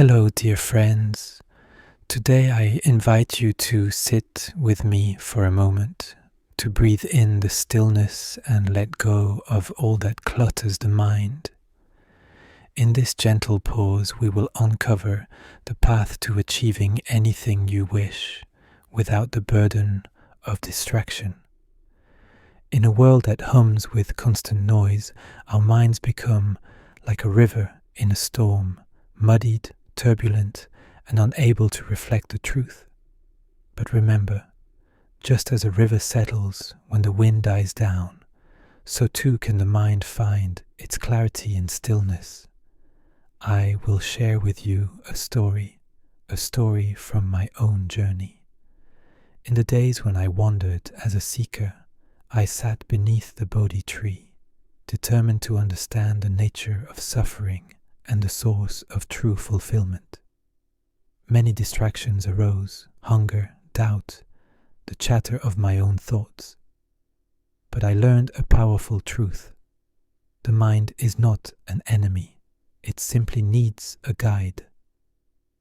Hello, dear friends. Today I invite you to sit with me for a moment, to breathe in the stillness and let go of all that clutters the mind. In this gentle pause, we will uncover the path to achieving anything you wish without the burden of distraction. In a world that hums with constant noise, our minds become like a river in a storm, muddied, turbulent, and unable to reflect the truth. But remember, just as a river settles when the wind dies down, so too can the mind find its clarity in stillness. I will share with you a story from my own journey. In the days when I wandered as a seeker, I sat beneath the Bodhi tree, determined to understand the nature of suffering and the source of true fulfillment. Many distractions arose: hunger, doubt, the chatter of my own thoughts. But I learned a powerful truth. The mind is not an enemy. It simply needs a guide.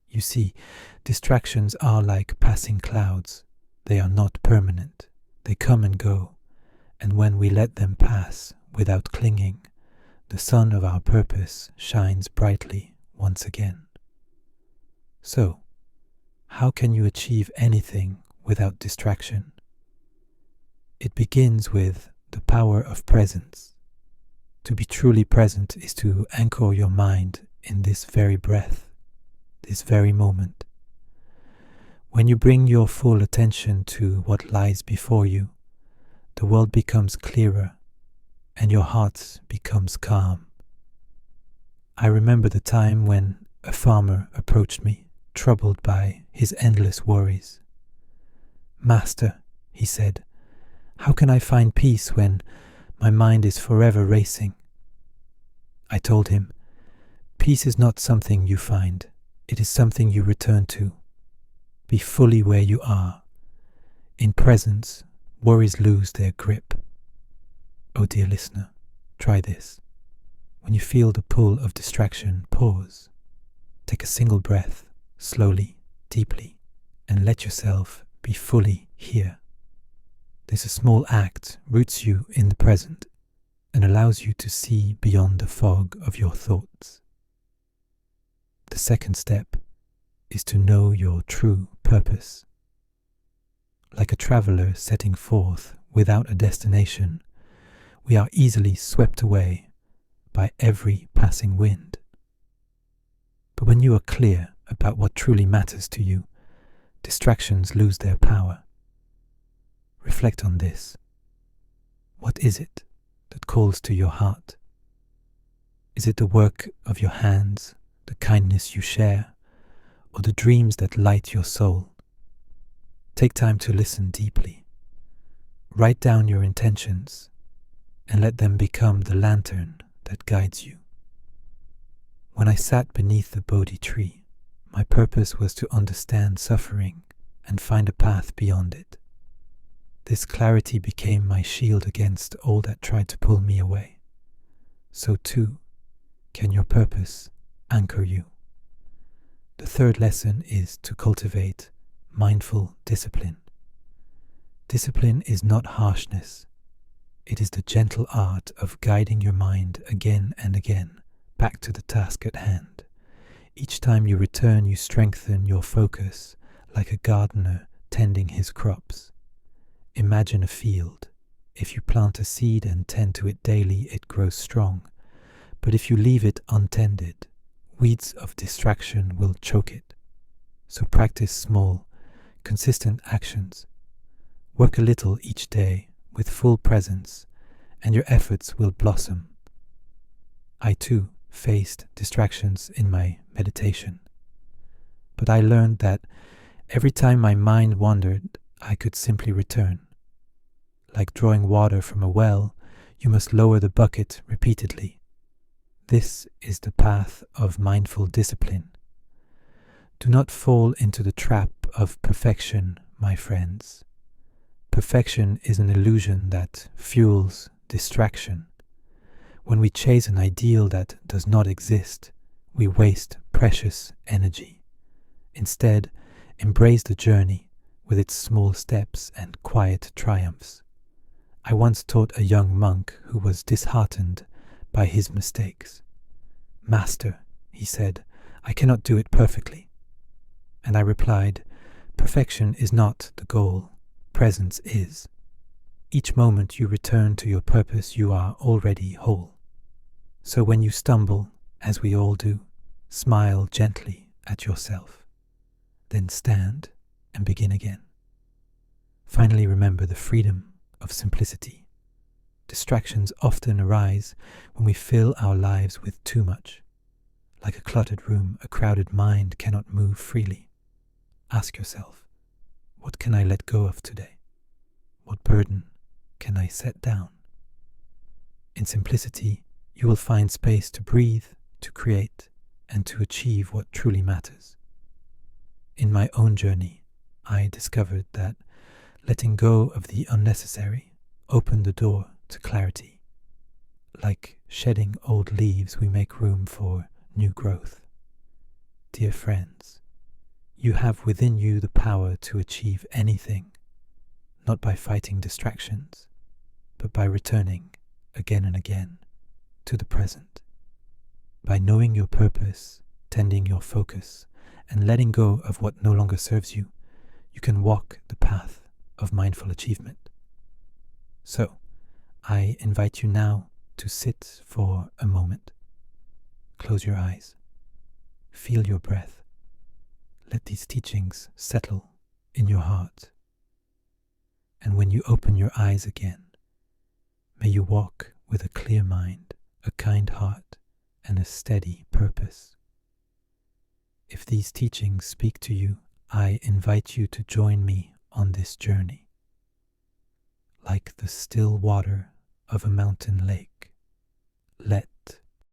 You see, distractions are like passing clouds. They are not permanent. They come and go. And when we let them pass without clinging, the sun of our purpose shines brightly once again. So, how can you achieve anything without distraction? It begins with the power of presence. To be truly present is to anchor your mind in this very breath, this very moment. When you bring your full attention to what lies before you, the world becomes clearer and your heart becomes calm. I remember the time when a farmer approached me, troubled by his endless worries. "Master," he said, "how can I find peace when my mind is forever racing?" I told him, "Peace is not something you find, it is something you return to. Be fully where you are. In presence, worries lose their grip." Oh dear listener, try this. When you feel the pull of distraction, pause. Take a single breath, slowly, deeply, and let yourself be fully here. This small act roots you in the present and allows you to see beyond the fog of your thoughts. The second step is to know your true purpose. Like a traveler setting forth without a destination, we are easily swept away by every passing wind. But when you are clear about what truly matters to you, distractions lose their power. Reflect on this. What is it that calls to your heart? Is it the work of your hands, the kindness you share, or the dreams that light your soul? Take time to listen deeply. Write down your intentions and let them become the lantern that guides you. When I sat beneath the Bodhi tree, my purpose was to understand suffering and find a path beyond it. This clarity became my shield against all that tried to pull me away. So too can your purpose anchor you. The third lesson is to cultivate mindful discipline. Discipline is not harshness. It is the gentle art of guiding your mind again and again back to the task at hand. Each time you return, you strengthen your focus like a gardener tending his crops. Imagine a field. If you plant a seed and tend to it daily, it grows strong. But if you leave it untended, weeds of distraction will choke it. So practice small, consistent actions. Work a little each day with full presence, and your efforts will blossom. I too faced distractions in my meditation, but I learned that every time my mind wandered, I could simply return. Like drawing water from a well, you must lower the bucket repeatedly. This is the path of mindful discipline. Do not fall into the trap of perfection, my friends. Perfection is an illusion that fuels distraction. When we chase an ideal that does not exist, we waste precious energy. Instead, embrace the journey with its small steps and quiet triumphs. I once taught a young monk who was disheartened by his mistakes. "Master," he said, "I cannot do it perfectly." And I replied, "Perfection is not the goal, presence is. Each moment you return to your purpose, you are already whole. So when you stumble, as we all do, smile gently at yourself. Then stand and begin again. Finally, remember the freedom of simplicity. Distractions often arise when we fill our lives with too much. Like a cluttered room, a crowded mind cannot move freely. Ask yourself, what can I let go of today? What burden can I set down? In simplicity, you will find space to breathe, to create, and to achieve what truly matters. In my own journey, I discovered that letting go of the unnecessary opened the door to clarity. Like shedding old leaves, we make room for new growth. Dear friends, you have within you the power to achieve anything, not by fighting distractions, but by returning again and again to the present. By knowing your purpose, tending your focus, and letting go of what no longer serves you, you can walk the path of mindful achievement. So, I invite you now to sit for a moment. Close your eyes. Feel your breath. Let these teachings settle in your heart. And when you open your eyes again, may you walk with a clear mind, a kind heart, and a steady purpose. If these teachings speak to you, I invite you to join me on this journey. Like the still water of a mountain lake, let